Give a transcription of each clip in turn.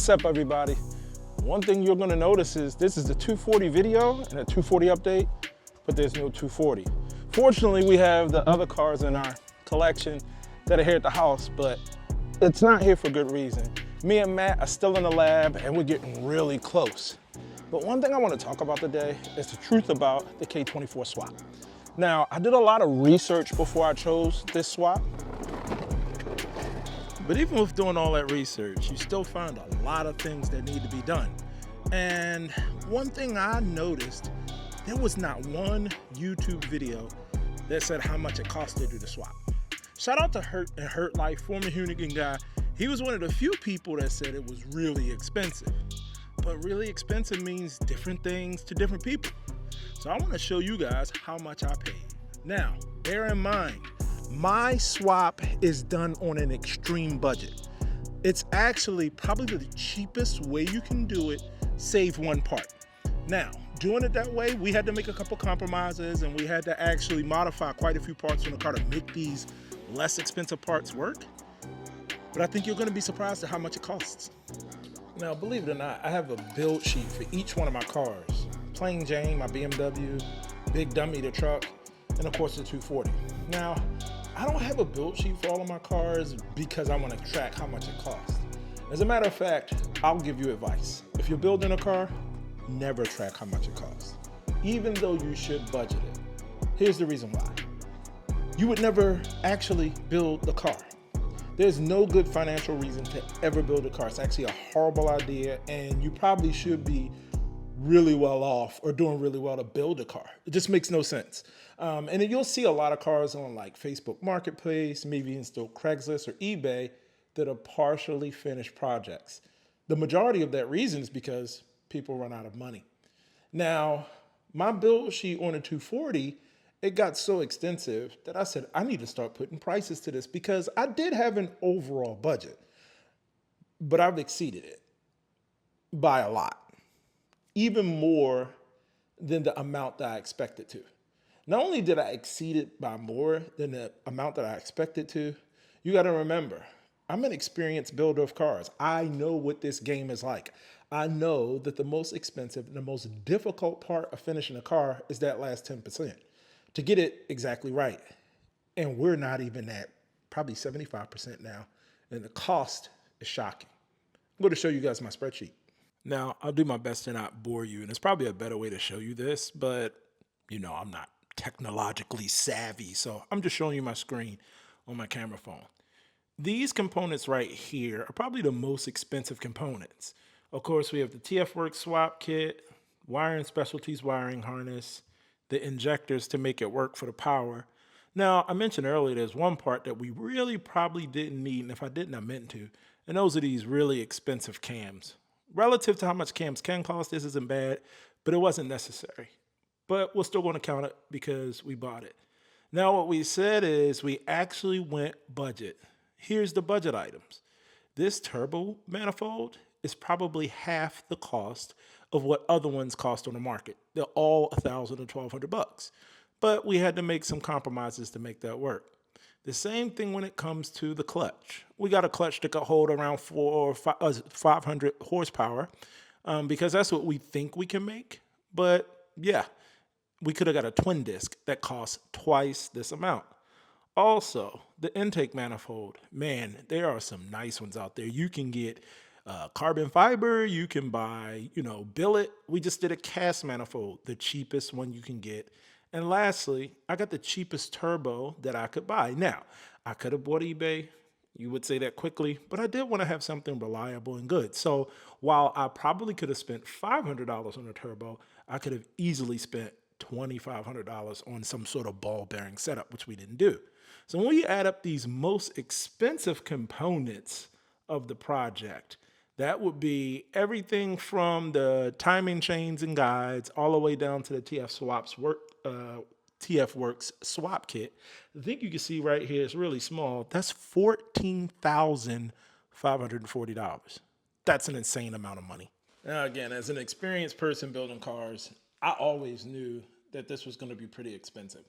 What's up, everybody? One thing you're gonna notice is this is the 240 video and a 240 update, but there's no 240. Fortunately, we have the other cars in our collection that are here at the house, but it's not here for good reason. Me and Matt are still in the lab and we're getting really close. But one thing I want to talk about today is the truth about the K24 swap. Now, I did a lot of research before I chose this swap. But even with doing all that research, you still find a lot of things that need to be done. And one thing I noticed, there was not one YouTube video that said how much it cost to do the swap. Shout out to Hurt and Hurt Life, former Hoonigan guy. He was one of the few people that said it was really expensive. But really expensive means different things to different people. So I want to show you guys how much I paid. Now, bear in mind, my swap is done on an extreme budget. It's actually probably the cheapest way you can do it, save one part. Now, doing it that way, we had to make a couple compromises and we had to actually modify quite a few parts on the car to make these less expensive parts work. But I think you're gonna be surprised at how much it costs. Now, believe it or not, I have a build sheet for each one of my cars. Plain Jane, my BMW, Big Dummy, the truck, and of course the 240. Now, I don't have a build sheet for all of my cars because I want to track how much it costs. As a matter of fact, I'll give you advice. If you're building a car, never track how much it costs, even though you should budget it. Here's the reason why. You would never actually build the car. There's no good financial reason to ever build a car. It's actually a horrible idea, and you probably should be really well off or doing really well to build a car. It just makes no sense. And then you'll see a lot of cars on like Facebook Marketplace, maybe even still Craigslist or eBay that are partially finished projects. The majority of that reason is because people run out of money. Now, my build sheet on a 240, it got so extensive that I said, I need to start putting prices to this because I did have an overall budget, but I've exceeded it by a lot. Even more than the amount that I expected to. Not only did I exceed it by more than the amount that I expected to, you gotta remember, I'm an experienced builder of cars. I know what this game is like. I know that the most expensive and the most difficult part of finishing a car is that last 10% to get it exactly right. And we're not even at probably 75% now. And the cost is shocking. I'm going to show you guys my spreadsheet. Now, I'll do my best to not bore you, and it's probably a better way to show you this, but you know, I'm not technologically savvy, so I'm just showing you my screen on my camera phone. These components right here are probably the most expensive components. Of course, we have the TF Works swap kit, wiring specialties wiring harness, the injectors to make it work for the power. Now, I mentioned earlier there's one part that we really probably didn't need, and if I didn't, I meant to, and those are these really expensive cams. Relative to how much cams can cost, this isn't bad, but it wasn't necessary. But we're still going to count it because we bought it. Now what we said is we actually went budget. Here's the budget items. This turbo manifold is probably half the cost of what other ones cost on the market. They're all $1,000 to $1,200, but we had to make some compromises to make that work. The same thing when it comes to the clutch. We got a clutch that could hold around 500 horsepower because that's what we think we can make. But yeah, we could have got a twin disc that costs twice this amount. Also, the intake manifold, man, there are some nice ones out there. You can get carbon fiber, you can buy, billet. We just did a cast manifold, the cheapest one you can get. And lastly, I got the cheapest turbo that I could buy. Now, I could have bought eBay. You would say that quickly, but I did want to have something reliable and good. So while I probably could have spent $500 on a turbo, I could have easily spent $2,500 on some sort of ball bearing setup, which we didn't do. So when we add up these most expensive components of the project, that would be everything from the timing chains and guides all the way down to the TF Works swap kit. The thing you can see right here is really small. That's $14,540. That's an insane amount of money. Now again, as an experienced person building cars, I always knew that this was going to be pretty expensive.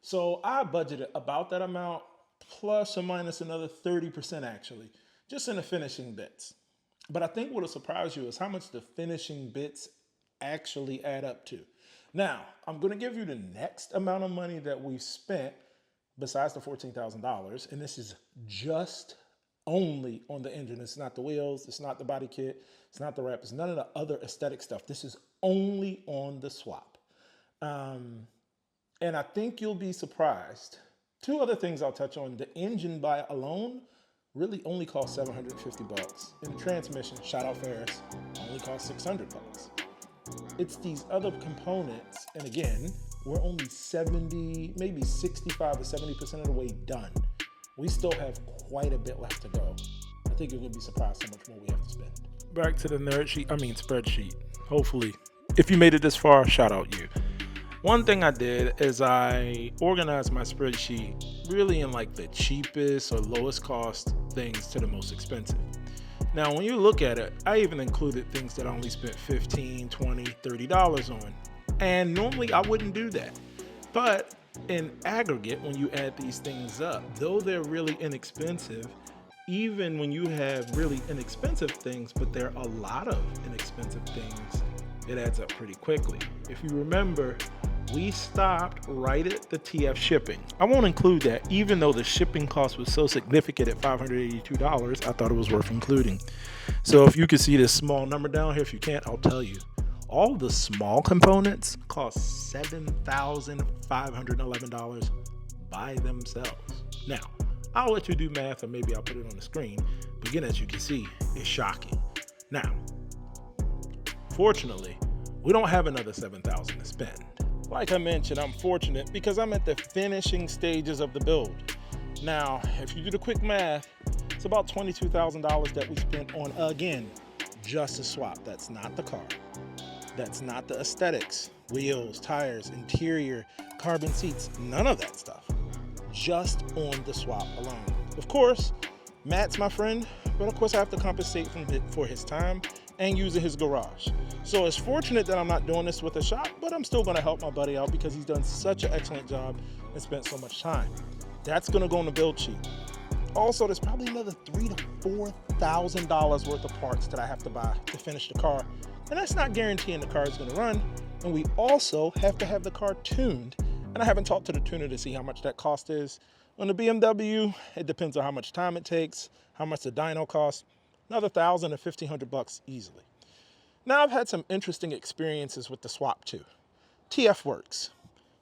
So I budgeted about that amount plus or minus another 30% actually, just in the finishing bits. But I think what'll surprise you is how much the finishing bits actually add up to. Now, I'm gonna give you the next amount of money that we've spent besides the $14,000, and this is just only on the engine. It's not the wheels, it's not the body kit, it's not the wrap, it's none of the other aesthetic stuff. This is only on the swap. And I think you'll be surprised. Two other things I'll touch on. The engine by alone really only costs $750. And the transmission, shout out Ferris, only costs $600. It's these other components, and again, we're only 70, maybe 65 to 70% of the way done. We still have quite a bit left to go. I think you're gonna be surprised how much more we have to spend. Back to the spreadsheet. Hopefully, if you made it this far, shout out you. One thing I did is I organized my spreadsheet really in like the cheapest or lowest cost things to the most expensive. Now, when you look at it, I even included things that I only spent $15, $20, $30 on. And normally I wouldn't do that. But in aggregate, when you add these things up, though they're really inexpensive, even when you have really inexpensive things, but there are a lot of inexpensive things, it adds up pretty quickly. If you remember, we stopped right at the TF shipping. I won't include that, even though the shipping cost was so significant at $582, I thought it was worth including. So if you can see this small number down here, if you can't, I'll tell you. All the small components cost $7,511 by themselves. Now, I'll let you do math, or maybe I'll put it on the screen, but again, as you can see, it's shocking. Now, fortunately, we don't have another $7,000 to spend. Like I mentioned, I'm fortunate because I'm at the finishing stages of the build. Now, if you do the quick math, it's about $22,000 that we spent on, again, just a swap. That's not the car. That's not the aesthetics, wheels, tires, interior, carbon seats, none of that stuff. Just on the swap alone. Of course, Matt's my friend, but of course I have to compensate for his time and using his garage. So it's fortunate that I'm not doing this with a shop, but I'm still gonna help my buddy out because he's done such an excellent job and spent so much time. That's gonna go on the build sheet. Also, there's probably another $3,000 to $4,000 worth of parts that I have to buy to finish the car. And that's not guaranteeing the car is gonna run. And we also have to have the car tuned. And I haven't talked to the tuner to see how much that cost is. On the BMW, it depends on how much time it takes, how much the dyno costs. Another $1,000 to $1,500 easily. Now, I've had some interesting experiences with the swap too. TF Works.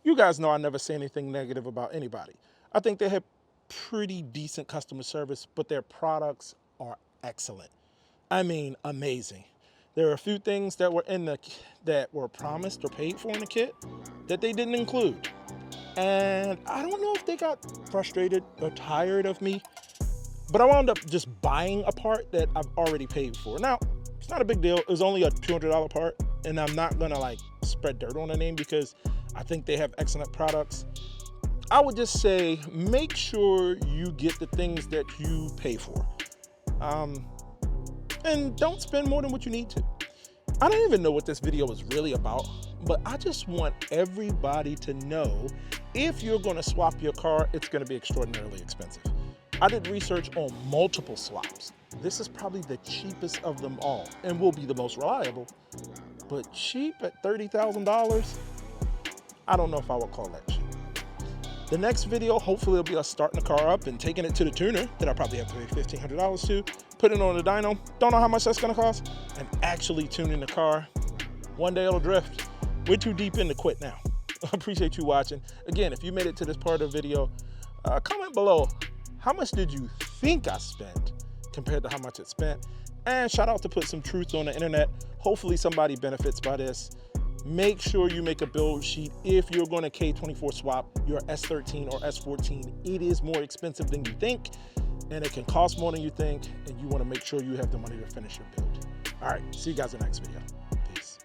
You guys know I never say anything negative about anybody. I think they have pretty decent customer service, but their products are excellent. I mean, amazing. There are a few things that were promised or paid for in the kit that they didn't include. And I don't know if they got frustrated or tired of me, but I wound up just buying a part that I've already paid for. Now, it's not a big deal. It was only a $200 part, and I'm not gonna like spread dirt on the name because I think they have excellent products. I would just say, make sure you get the things that you pay for. And don't spend more than what you need to. I don't even know what this video is really about, but I just want everybody to know if you're gonna swap your car, it's gonna be extraordinarily expensive. I did research on multiple swaps. This is probably the cheapest of them all and will be the most reliable, but cheap at $30,000? I don't know if I would call that cheap. The next video, hopefully it'll be us starting the car up and taking it to the tuner that I probably have to pay $1,500 to, putting it on the dyno, don't know how much that's gonna cost, and actually tuning the car. One day it'll drift. We're too deep in to quit now. I appreciate you watching. Again, if you made it to this part of the video, comment below, how much did you think I spent compared to how much it spent? And shout out to put some truth on the internet. Hopefully somebody benefits by this. Make sure you make a build sheet. If you're going to K24 swap your S13 or S14, it is more expensive than you think, and it can cost more than you think, and you want to make sure you have the money to finish your build. All right, see you guys in the next video. Peace.